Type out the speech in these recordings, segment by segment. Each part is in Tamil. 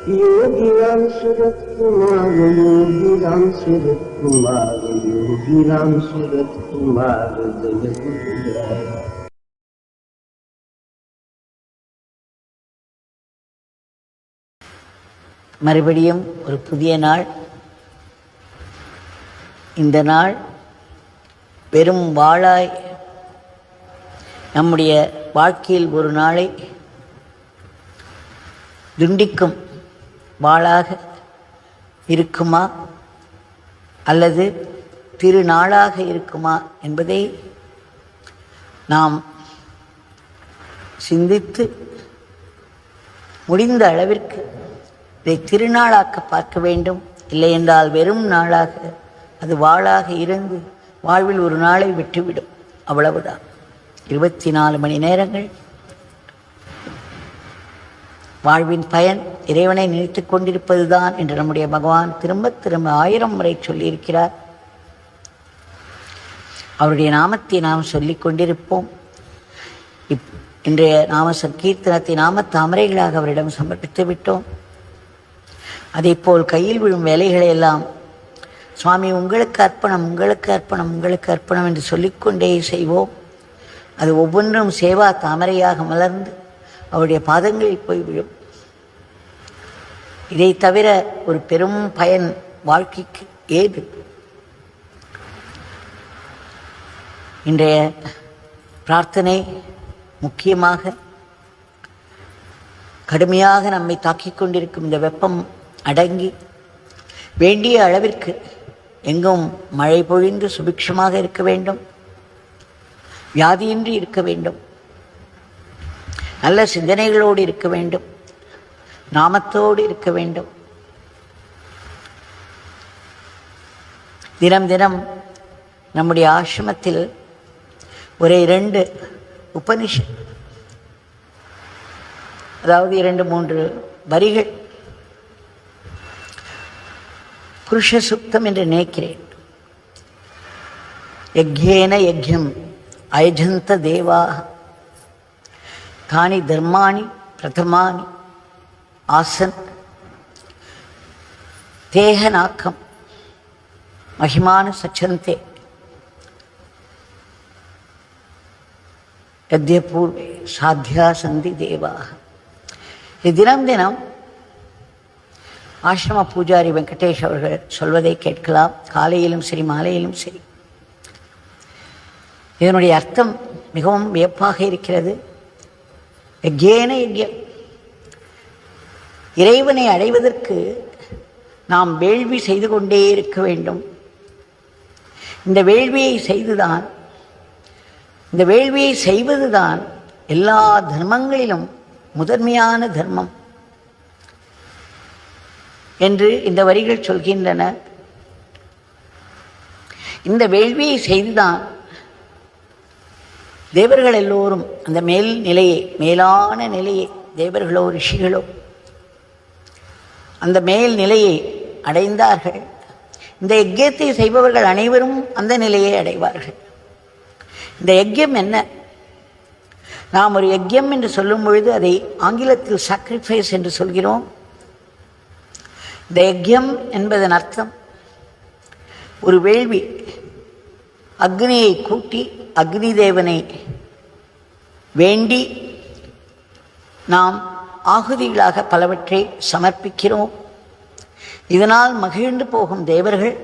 योगीराम सूरत कुमार, योगीराम सूरत कुमार, योगीराम सूरत कुमार जय गुरुराय। மறுபடியும் ஒரு புதிய நாள். இந்த நாள் வெறும் வாளாய் நம்முடைய வாழ்க்கையில் ஒரு நாளை துண்டிக்கும் வாளாக இருக்குமா அல்லது திருநாளாக இருக்குமா என்பதை நாம் சிந்தித்து முடிந்த அளவிற்கு இதை திருநாளாக்க பார்க்க வேண்டும். இல்லை என்றால் வெறும் நாளாக அது வாளாக இருந்து வாழ்வில் ஒரு நாளை விட்டுவிடும். அவ்வளவுதான். 24 மணி நேரங்கள் வாழ்வின் பயன் இறைவனை நினைத்து கொண்டிருப்பதுதான் என்று நம்முடைய பகவான் திரும்ப திரும்ப 1000 முறை சொல்லியிருக்கிறார். அவருடைய நாமத்தை நாம் சொல்லிக் கொண்டிருப்போம். இன்றைய நாம சங்கீர்த்தனத்தை நாம தாமரைகளாக அவரிடம் சமர்ப்பித்து விட்டோம். அதேபோல் கையில் விழும் வேலைகளை எல்லாம் சுவாமி உங்களுக்கு அர்ப்பணம், உங்களுக்கு அர்ப்பணம், உங்களுக்கு அர்ப்பணம் என்று சொல்லிக்கொண்டே செய்வோம். அது ஒவ்வொன்றும் சேவா தாமரையாக மலர்ந்து அவருடைய பாதங்களில் போய் விழும். இதை தவிர ஒரு பெரும் பயன் வாழ்க்கைக்கு ஏது? இன்றைய பிரார்த்தனை முக்கியமாக கடுமையாக நம்மை தாக்கிக் கொண்டிருக்கும் இந்த வெப்பம் அடங்கி வேண்டிய அளவிற்கு எங்கும் மழை பொழிந்து சுபிக்ஷமாக இருக்க வேண்டும், வியாதியின்றி இருக்க வேண்டும், நல்ல சிந்தனைகளோடு இருக்க வேண்டும், நாமத்தோடு இருக்க வேண்டும். தினம் தினம் நம்முடைய ஆசிரமத்தில் ஒரே 2 உபனிஷத், அதாவது 2-3 வரிகள் புருஷ சுத்தம் என்று நினைக்கிறேன். யக்ஞேன யக்ஞம் அயஜந்த தேவாः தானி தர்மாணி பிரதமானி ஆசன் தேகநாக்கம் மகிமான சச்சந்தே யத்யபூர்வே சாத்தியா சந்தி தேவாः. இது தினம் தினம் ஆசிரம பூஜாரி வெங்கடேஷ் அவர்கள் சொல்வதை கேட்கலாம். காலையிலும் சரி மாலையிலும் சரி. இதனுடைய அர்த்தம் மிகவும் வியப்பாக இருக்கிறது. யக்ஞேன யக்ஞம், இறைவனை அடைவதற்கு நாம் வேள்வி செய்து கொண்டே இருக்க வேண்டும். இந்த வேள்வியை செய்வதுதான் எல்லா தர்மங்களிலும் முதன்மையான தர்மம் என்று இந்த வரிகள் சொல்கின்றன. இந்த வேள்வியை செய்துதான் தேவர்கள் எல்லோரும் அந்த மேலான நிலையை, தேவர்களோ ரிஷிகளோ அந்த மேல் நிலையை அடைந்தார்கள். இந்த யஜ்யத்தை செய்பவர்கள் அனைவரும் அந்த நிலையை அடைவார்கள். இந்த யஜ்யம் என்ன? நாம் ஒரு யஜ்யம் என்று சொல்லும் பொழுது அதை ஆங்கிலத்தில் சாக்ரிஃபைஸ் என்று சொல்கிறோம். இந்த யஜ்யம் என்பதன் அர்த்தம் ஒரு வேள்வி. அக்னியை கூட்டி அக்னி தேவனை வேண்டி நாம் ஆகுதிகளாக பலவற்றை சமர்ப்பிக்கிறோம். இதனால் மகிழ்ந்து போகும் தேவர்கள்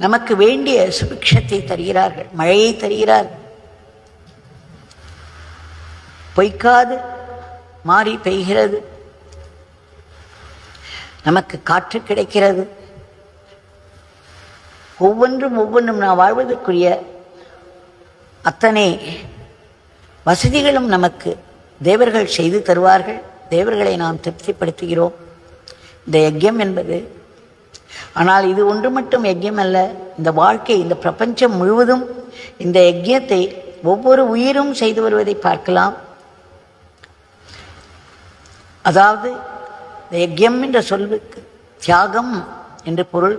நமக்கு வேண்டிய சுபிக்ஷத்தை தருகிறார்கள், மழையை தருகிறார்கள். பொய்க்காது மாறி பெய்கிறது, நமக்கு காற்று கிடைக்கிறது. ஒவ்வொன்றும் நாம் வாழ்வதற்குரிய அத்தனை வசதிகளும் நமக்கு தேவர்கள் செய்து தருவார்கள். தேவர்களை நாம் திருப்திப்படுத்துகிறோம். இந்த யஜ்யம் என்பது, ஆனால் இது ஒன்று மட்டும் யஜ்யம் அல்ல. இந்த வாழ்க்கை, இந்த பிரபஞ்சம் முழுவதும் இந்த யஜ்யத்தை ஒவ்வொரு உயிரும் செய்து வருவதை பார்க்கலாம். அதாவது இந்த யஜ்யம் என்ற சொல்லுக்கு தியாகம் என்று பொருள்.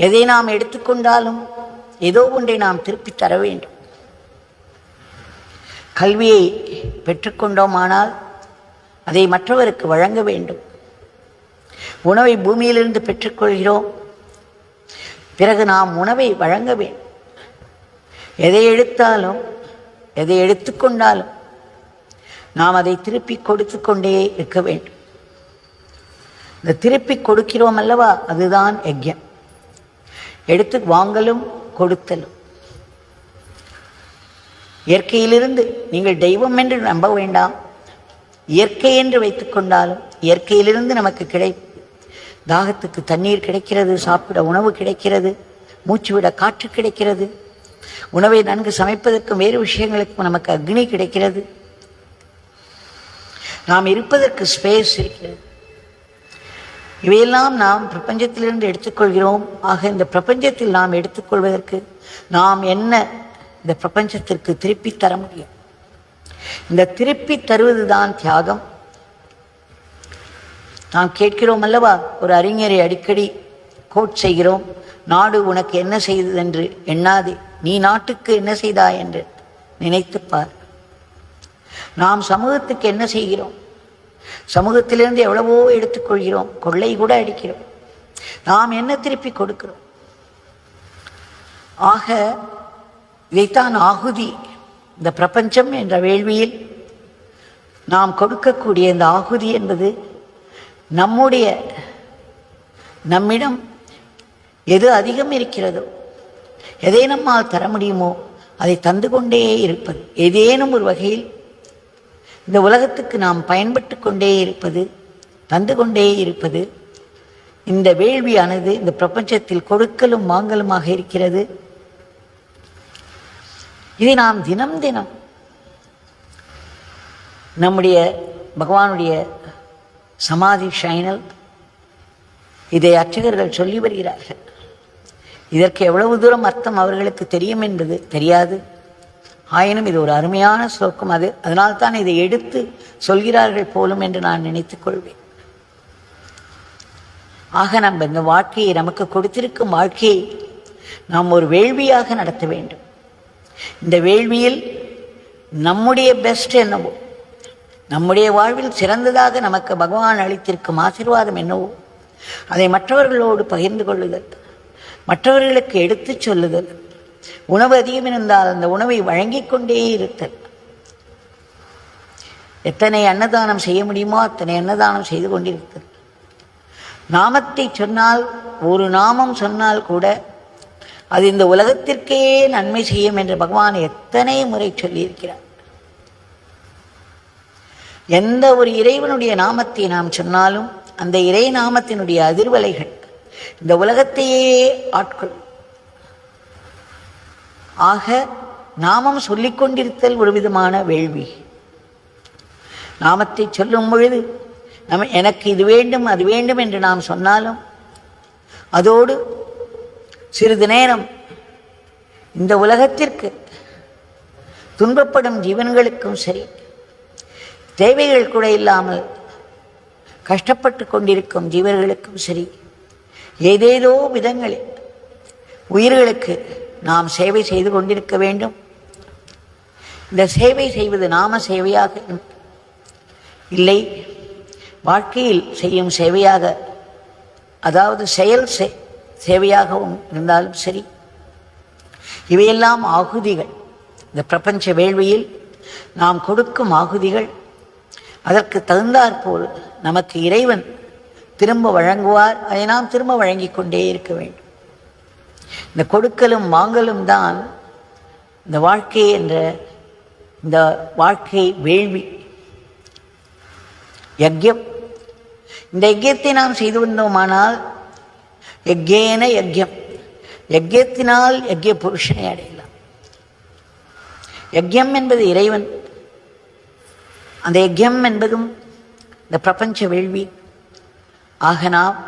எதை நாம் எடுத்துக்கொண்டாலும் ஏதோ ஒன்றை நாம் திருப்பி தர வேண்டும். கல்வியை பெற்றுக்கொண்டோமானால் அதை மற்றவருக்கு வழங்க வேண்டும். உணவை பூமியிலிருந்து பெற்றுக்கொள்கிறோம், பிறகு நாம் உணவை வழங்க வேண்டும். எதை எடுத்தாலும் எதை எடுத்துக்கொண்டாலும் நாம் அதை திருப்பி கொடுத்து கொண்டே இருக்க வேண்டும். இந்த திருப்பி கொடுக்கிறோம் அல்லவா, அதுதான் யஜ்யம். எடுத்து வாங்கலும் கொடுத்தலும். இயற்கையிலிருந்து நீங்கள் தெய்வம் என்று நம்ப வேண்டாம். இயற்கை என்று வைத்துக் கொண்டாலும் இயற்கையிலிருந்து நமக்கு தாகத்துக்கு தண்ணீர் கிடைக்கிறது, சாப்பிட உணவு கிடைக்கிறது, மூச்சு விட காற்று கிடைக்கிறது, உணவை நன்கு சமைப்பதற்கும் வேறு விஷயங்களுக்கும் நமக்கு அக்னி கிடைக்கிறது, நாம் இருப்பதற்கு ஸ்பேஸ் இருக்கிறது. இவையெல்லாம் நாம் பிரபஞ்சத்திலிருந்து எடுத்துக்கொள்கிறோம். ஆக இந்த பிரபஞ்சத்தில் நாம் எடுத்துக்கொள்வதற்கு நாம் என்ன இந்த பிரபஞ்சத்திற்கு திருப்பி தர முடியும்? இந்த திருப்பி தருவதுதான் தியாகம். நாம் கேட்கிறோம் அல்லவா, ஒரு அறிஞரை அடிக்கடி கோட் செய்கிறோம், நாடு உனக்கு என்ன செய்தது என்று எண்ணாதே, நீ நாட்டுக்கு என்ன செய்தாய் என்று நினைத்துப்பார். நாம் சமூகத்துக்கு என்ன செய்கிறோம்? சமூகத்திலிருந்து எவ்வளவோ எடுத்துக்கொள்கிறோம், கொள்ளை கூட அடிக்கிறோம். நாம் என்ன திருப்பி கொடுக்கிறோம்? ஆக இதைத்தான் ஆகுதி. இந்த பிரபஞ்சம் என்ற வேள்வியில் நாம் கொடுக்கக்கூடிய இந்த ஆகுதி என்பது நம்மிடம் எது அதிகம் இருக்கிறதோ, எதை நம்மால் தர முடியுமோ அதை தந்து கொண்டே இருப்பது. ஏதேனும் ஒரு வகையில் இந்த உலகத்துக்கு நாம் பயன்பட்டு கொண்டே இருப்பது, தந்து கொண்டே இருப்பது. இந்த வேள்வியானது இந்த பிரபஞ்சத்தில் கொடுக்கலும் வாங்கலுமாக இருக்கிறது. இதை நாம் தினம் தினம் நம்முடைய பகவானுடைய சமாதி ஷைனல் இதை அர்ச்சகர்கள் சொல்லி வருகிறார்கள். இதற்கு எவ்வளவு தூரம் அர்த்தம் அவர்களுக்கு தெரியும் என்பது தெரியாது. ஆயினும் இது ஒரு அருமையான ஸ்லோகம். அதனால்தான் இதை எடுத்து சொல்கிறார்கள் போலும் என்று நான் நினைத்துக் கொள்வேன். ஆக நம்ம இந்த வாழ்க்கையை, நமக்கு கொடுத்திருக்கும் வாழ்க்கையை நாம் ஒரு வேள்வியாக நடத்த வேண்டும். இந்த வேள்வியில் நம்முடைய பெஸ்ட் என்னவோ, நம்முடைய வாழ்வில் சிறந்ததாக நமக்கு பகவான் அளித்திருக்கும் ஆசீர்வாதம் என்னவோ அதை மற்றவர்களோடு பகிர்ந்து கொள்ளுதல், மற்றவர்களுக்கு எடுத்துச் சொல்லுதல், உணவு அதிகம் இருந்தால் அந்த உணவை வழங்கிக் கொண்டே இருத்தல். எத்தனை அன்னதானம் செய்ய முடியுமோ அத்தனை அன்னதானம் செய்து கொண்டிருத்தல். நாமத்தை சொன்னால், ஒரு நாமம் சொன்னால் கூட அது இந்த உலகத்திற்கே நன்மை செய்யும் என்று பகவான் எத்தனை முறை சொல்லியிருக்கிறார். எந்த ஒரு இறைவனுடைய நாமத்தை நாம் சொன்னாலும் அந்த இறை நாமத்தினுடைய அதிர்வலைகள் இந்த உலகத்தையே ஆட்கொள்ளும். ஆக நாமம் சொல்லிக் கொண்டிருத்தல் ஒரு விதமான வேள்வி. நாமத்தை சொல்லும் பொழுது எனக்கு இது வேண்டும் அது வேண்டும் என்று நாம் சொன்னாலும் அதோடு சிறிது நேரம் இந்த உலகத்திற்கு துன்பப்படும் ஜீவன்களுக்கும் சரி, தேவைகள் கூட இல்லாமல் கஷ்டப்பட்டு கொண்டிருக்கும் ஜீவர்களுக்கும் சரி, ஏதேதோ விதங்களில் உயிர்களுக்கு நாம் சேவை செய்து கொண்டிருக்க வேண்டும். இந்த சேவை செய்வது நாம சேவையாக இல்லை, வாழ்க்கையில் செய்யும் சேவையாக, அதாவது செயல் சேவையாகவும் இருந்தாலும் சரி. இவையெல்லாம் ஆகுதிகள். இந்த பிரபஞ்ச வேள்வியில் நாம் கொடுக்கும் ஆகுதிகள். அதற்கு தகுந்தாற்போல் நமக்கு இறைவன் திரும்ப வழங்குவார். அதை நாம் திரும்ப வழங்கி கொண்டே இருக்க வேண்டும். இந்த கொடுக்கலும் வாங்கலும் தான் இந்த வாழ்க்கை என்ற இந்த வாழ்க்கை வேள்வி, யஜ்யம். இந்த யஜ்யத்தை நாம் செய்து வந்தோமானால் யஜ்யேன யஜ்யம், யஜ்யத்தினால் யஜ்ய புருஷனை அடையலாம். யஜ்யம் என்பது இறைவன், அந்த யஜ்யம் என்பதும் இந்த பிரபஞ்ச வேள்வி. ஆக நாம்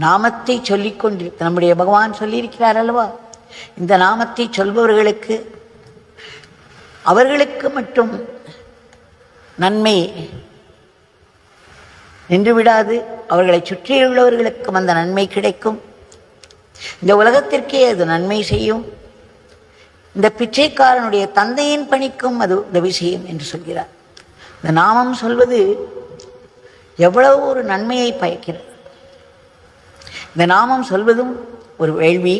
நாமத்தை சொல்லிக்கொண்டு, நம்முடைய பகவான் சொல்லியிருக்கிறார் அல்லவா, இந்த நாமத்தை சொல்பவர்களுக்கு அவர்களுக்கு மட்டும் நன்மை நின்று விடாது, அவர்களை சுற்றியுள்ளவர்களுக்கும் அந்த நன்மை கிடைக்கும். இந்த உலகத்திற்கே அது நன்மை செய்யும். இந்த பிச்சைக்காரனுடைய தந்தையின் பணிக்கும் அது உதவி செய்யும் என்று சொல்கிறார். இந்த நாமம் சொல்வது எவ்வளவு ஒரு நன்மையை பயக்கிறது. இந்த நாமம் சொல்வதும் ஒரு வேள்வி.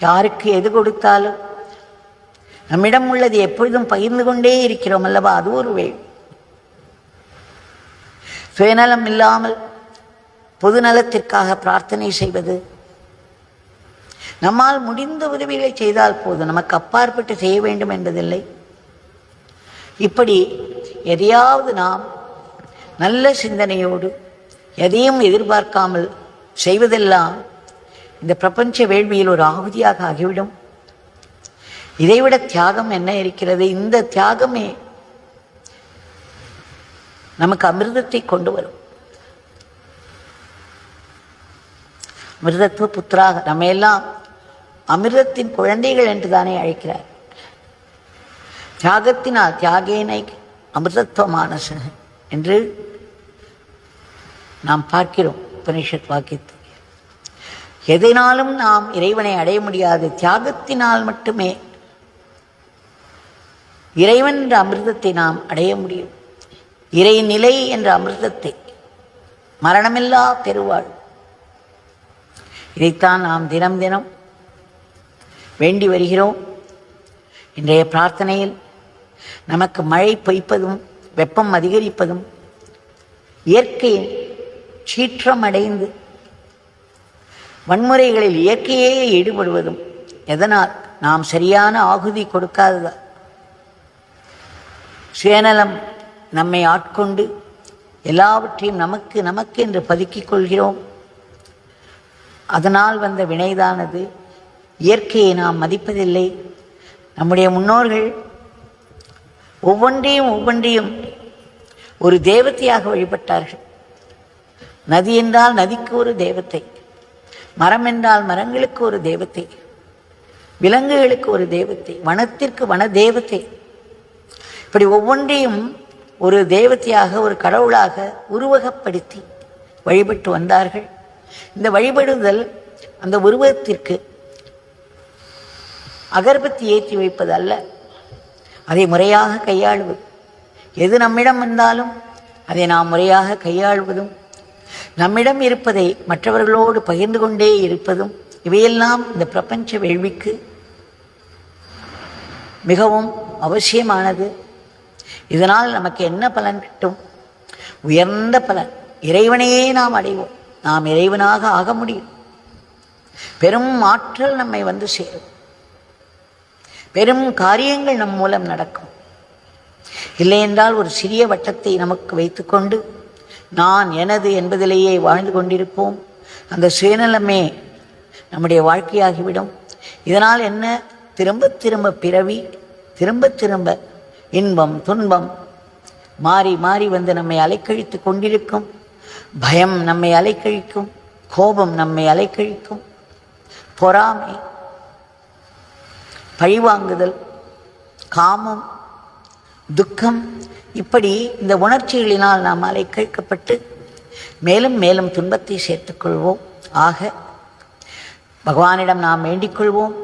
யாருக்கு எது கொடுத்தாலும் நம்மிடம் உள்ளது எப்பொழுதும் பகிர்ந்து கொண்டே இருக்கிறோம் அல்லவா, அது ஒரு வேள்வி. சுயநலம் இல்லாமல் பொது நலத்திற்காக பிரார்த்தனை செய்வது, நம்மால் முடிந்த உதவிகளை செய்தால் போதும், நமக்கு அப்பாற்பட்டு செய்ய வேண்டும் என்பதில்லை. இப்படி எதையாவது நாம் நல்ல சிந்தனையோடு எதையும் எதிர்பார்க்காமல் செய்வதெல்லாம் இந்த பிரபஞ்ச வேள்வியில் ஒரு ஆகுதியாக ஆகிவிடும். இதைவிட தியாகம் என்ன இருக்கிறது? இந்த தியாகமே நமக்கு அமிர்தத்தை கொண்டு வரும். அமிர்தத்துவ புத்திராக நம்ம எல்லாம் அமிர்தத்தின் குழந்தைகள் என்று தானே அழைக்கிறார். தியாகத்தினால் தியாகேனை அமிர்தத்துவமானச என்று நாம் பார்க்கிறோம் உபனிஷத் வாக்கியத்தை. எதனாலும் நாம் இறைவனை அடைய முடியாது, தியாகத்தினால் மட்டுமே இறைவன் என்ற அமிர்தத்தை நாம் அடைய முடியும். இறைநிலை என்ற அமிர்தத்தை, மரணமில்லா பெருவாழ். இதைத்தான் நாம் தினம் தினம் வேண்டி வருகிறோம். இன்றைய பிரார்த்தனையில் நமக்கு மழை பொய்ப்பதும் வெப்பம் அதிகரிப்பதும் இயற்கையின் சீற்றம் அடைந்து வன்முறைகளில் இயற்கையே ஈடுபடுவதும் எதனால்? நாம் சரியான ஆகுதி கொடுக்காததால். சுயநலம் நம்மை ஆட்கொண்டு எல்லாவற்றையும் நமக்கு நமக்கு என்று பதுக்கிக் கொள்கிறோம். அதனால் வந்த வினைதானது. இயற்கையை நாம் மதிப்பதில்லை. நம்முடைய முன்னோர்கள் ஒவ்வொன்றையும் ஒரு தேவதையாக வழிபட்டார்கள். நதி என்றால் நதிக்கு ஒரு தேவதை, மரம் என்றால் மரங்களுக்கு ஒரு தேவதை, விலங்குகளுக்கு ஒரு தேவதை, வனத்திற்கு வன தேவதை. இப்படி ஒவ்வொன்றையும் ஒரு தேவதையாக, ஒரு கடவுளாக உருவகப்படுத்தி வழிபட்டு வந்தார்கள். இந்த வழிபடுதல் அந்த உருவத்திற்கு அகர்பத்தி ஏற்றி வைப்பது அல்ல, அதை முறையாக கையாளுவது. எது நம்மிடம் வந்தாலும் அதை நாம் முறையாக கையாளுவதும், நம்மிடம் இருப்பதை மற்றவர்களோடு பகிர்ந்து கொண்டே இருப்பதும், இவையெல்லாம் இந்த பிரபஞ்ச வேள்விக்கு மிகவும் அவசியமானது. இதனால் நமக்கு என்ன பலன் கிட்டும்? உயர்ந்த பலன். இறைவனையே நாம் அடைவோம். நாம் இறைவனாக ஆக முடியும். பெரும் ஆற்றல் நம்மை வந்து சேரும். பெரும் காரியங்கள் நம் மூலம் நடக்கும். இல்லையென்றால் ஒரு சிறிய வட்டத்தை நமக்கு வைத்துக்கொண்டு நான் எனது என்பதிலேயே வாழ்ந்து கொண்டிருப்போம். அந்த சுயநலமே நம்முடைய வாழ்க்கையாகிவிடும். இதனால் என்ன? திரும்ப திரும்ப பிறவி, திரும்ப திரும்ப இன்பம் துன்பம் மாறி மாறி வந்து நம்மை அலைக்கழித்து கொண்டிருக்கும். பயம் நம்மை அலைக்கழிக்கும், கோபம் நம்மை அலைக்கழிக்கும், பொறாமை, பழிவாங்குதல், காமம், துக்கம், இப்படி இந்த உணர்ச்சிகளினால் நாம் அலைக்கழிக்கப்பட்டு மேலும் மேலும் துன்பத்தை சேர்த்துக்கொள்வோம். ஆக பகவானிடம் நாம் வேண்டிக்கொள்வோம்.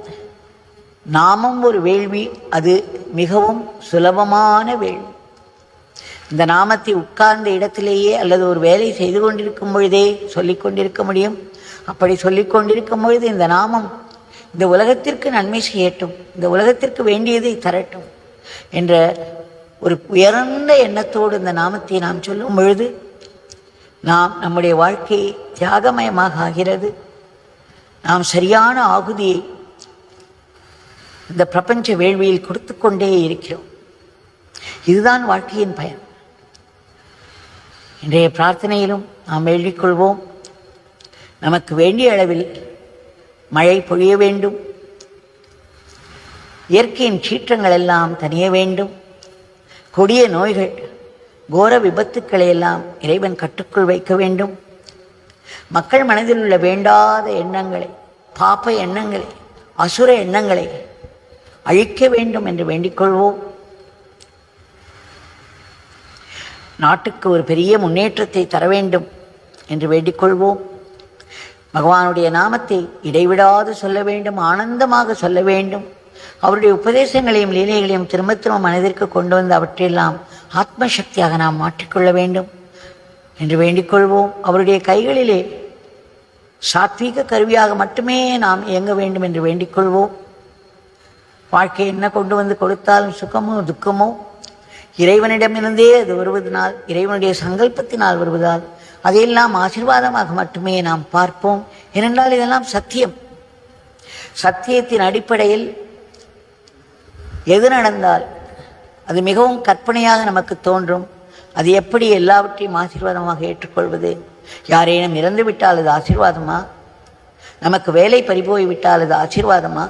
நாமும் ஒரு வேள்வி, அது மிகவும் சுலபமான வேள்வி. இந்த நாமத்தை உட்கார்ந்த இடத்திலேயே அல்லது ஒரு வேலை செய்து கொண்டிருக்கும் பொழுதே சொல்லிக் கொண்டிருக்க முடியும். அப்படி சொல்லிக் கொண்டிருக்கும் பொழுது இந்த நாமம் இந்த உலகத்திற்கு நன்மை செய்யட்டும், இந்த உலகத்திற்கு வேண்டியதை தரட்டும் என்ற ஒரு உயர்ந்த எண்ணத்தோடு இந்த நாமத்தை நாம் சொல்லும் பொழுது நம்முடைய வாழ்க்கை தியாகமயமாக ஆகிறது. நாம் சரியான ஆகுதியை இந்த பிரபஞ்ச வேள்வியில் கொடுத்து கொண்டே இருக்கிறோம். இதுதான் வாழ்க்கையின் பயன். இன்றைய பிரார்த்தனையிலும் நாம் வேண்டிக்கொள்வோம். நமக்கு வேண்டிய அளவில் மழை பொழிய வேண்டும். இயற்கையின் சீற்றங்கள் எல்லாம் தணிய வேண்டும். கொடிய நோய்கள், கோர விபத்துக்களை எல்லாம் இறைவன் கட்டுக்குள் வைக்க வேண்டும். மக்கள் மனதில் உள்ள வேண்டாத எண்ணங்களை, பாப்ப எண்ணங்களை, அசுர எண்ணங்களை அழிக்க வேண்டும் என்று வேண்டிக்கொள்வோம். நாட்டுக்கு ஒரு பெரிய முன்னேற்றத்தை தர வேண்டும் என்று வேண்டிக்கொள்வோம். பகவானுடைய நாமத்தை இடைவிடாது சொல்ல வேண்டும், ஆனந்தமாக சொல்ல வேண்டும். அவருடைய உபதேசங்களையும் லீலைகளையும் திரும்ப திரும்ப மனதிற்கு கொண்டு வந்து அவற்றையெல்லாம் ஆத்ம சக்தியாக நாம் மாற்றிக்கொள்ள வேண்டும் என்று வேண்டிக்கொள்வோம். அவருடைய கைகளிலே சாத்வீக கருவியாக மட்டுமே நாம் இயங்க வேண்டும் என்று வேண்டிக்கொள்வோம். வாழ்க்கை என்ன கொண்டு வந்து கொடுத்தாலும் சுகமோ துக்கமோ இறைவனிடமிருந்தே அது வருவதனால், இறைவனுடைய சங்கல்பத்தினால் வருவதால் அதையெல்லாம் ஆசீர்வாதமாக மட்டுமே நாம் பார்ப்போம். ஏனென்றால் இதெல்லாம் சத்தியம். சத்தியத்தின் அடிப்படையில் எது நடந்தால் அது மிகவும் கற்பனையாக நமக்கு தோன்றும். அது எப்படி எல்லாவற்றையும் ஆசீர்வாதமாக ஏற்றுக்கொள்வது? யாரேனும் இறந்து விட்டால் அது ஆசீர்வாதமா? நமக்கு வேலை பறிபோய்விட்டால் அது ஆசீர்வாதமா?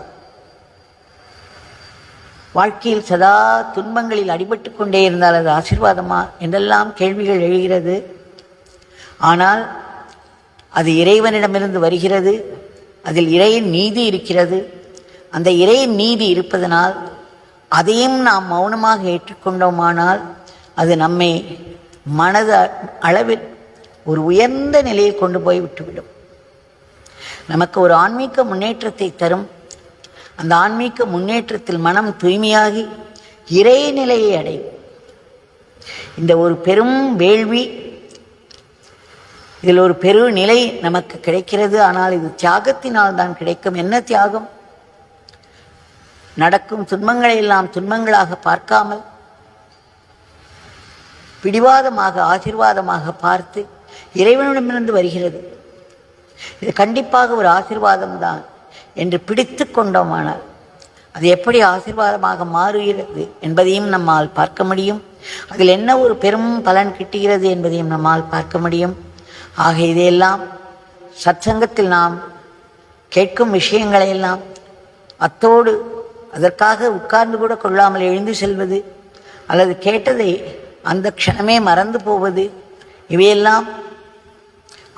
வாழ்க்கையில் சதா துன்பங்களில் அடிபட்டு கொண்டே இருந்தால் அது ஆசீர்வாதமா என்றெல்லாம் கேள்விகள் எழுகிறது. ஆனால் அது இறைவனிடமிருந்து வருகிறது. அதில் இறையின் நீதி இருக்கிறது. அந்த இறையின் நீதி இருப்பதனால் அதையும் நாம் மௌனமாக ஏற்றுக்கொண்டோமானால் அது நம்மை மனது அளவில் ஒரு உயர்ந்த நிலையை கொண்டு போய் விட்டுவிடும். நமக்கு ஒரு ஆன்மீக முன்னேற்றத்தை தரும். அந்த ஆன்மீக முன்னேற்றத்தில் மனம் தூய்மையாகி இறை நிலையை அடையும். இந்த ஒரு பெரும் வேள்வி, இதில் ஒரு பெரு நிலை நமக்கு கிடைக்கிறது. ஆனால் இது தியாகத்தினால் தான் கிடைக்கும். என்ன தியாகம்? நடக்கும் துன்பங்களை எல்லாம் துன்பங்களாக பார்க்காமல் பிடிவாதமாக ஆசீர்வாதமாக பார்த்து இறைவனிடமிருந்து வருகிறது, இது கண்டிப்பாக ஒரு ஆசீர்வாதம் தான் என்று பிடித்து கொண்டோமானால் அது எப்படி ஆசீர்வாதமாக மாறுகிறது என்பதையும் நம்மால் பார்க்க முடியும். அதில் என்ன ஒரு பெரும் பலன் கிட்டுகிறது என்பதையும் நம்மால் பார்க்க முடியும். ஆக இதையெல்லாம் சத்சங்கத்தில் நாம் கேட்கும் விஷயங்களையெல்லாம் அத்தோடு அதற்காக உட்கார்ந்து கூட கொள்ளாமல் எழுந்து செல்வது அல்லது கேட்டதை அந்த க்ஷணமே மறந்து போவது, இவையெல்லாம்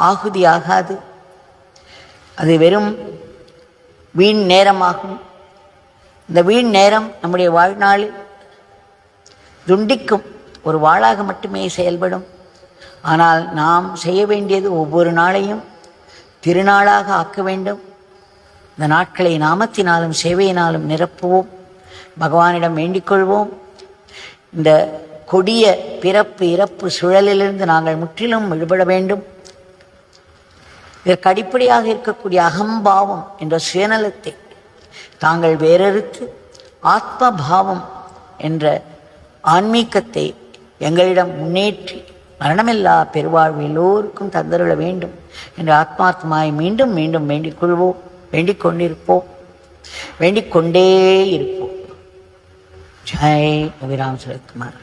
ஆகுதி ஆகாது. அது வெறும் வீண் நேரமாகும். இந்த வீண் நேரம் நம்முடைய வாழ்நாளில் துண்டிக்கும் ஒரு வாளாக மட்டுமே செயல்படும். ஆனால் நாம் செய்ய வேண்டியது ஒவ்வொரு நாளையும் திருநாளாக ஆக்க வேண்டும். இந்த நாட்களை நாமத்தினாலும் சேவையினாலும் நிரப்புவோம். பகவானிடம் வேண்டிக்கொள்வோம். இந்த கொடிய பிறப்பு இறப்பு சுழலிலிருந்து நாங்கள் முற்றிலும் விடுபட வேண்டும். இதற்கு அடிப்படையாக இருக்கக்கூடிய அகம்பாவம் என்ற சுயநலத்தை தாங்கள் வேறறுத்து ஆத்ம பாவம் என்ற ஆன்மீகத்தை எங்களிடம் முன்னேற்றி மரணமில்லா பெருவாழ்வு எல்லோருக்கும் தந்தருள வேண்டும் என்று ஆத்மாத்மாய் மீண்டும் மீண்டும் வேண்டிக் கொள்வோம். வேண்டிக் கொண்டிருப்போம், வேண்டிக் கொண்டே இருப்போம். ஜெய் ரவிராம் சரத்குமார்.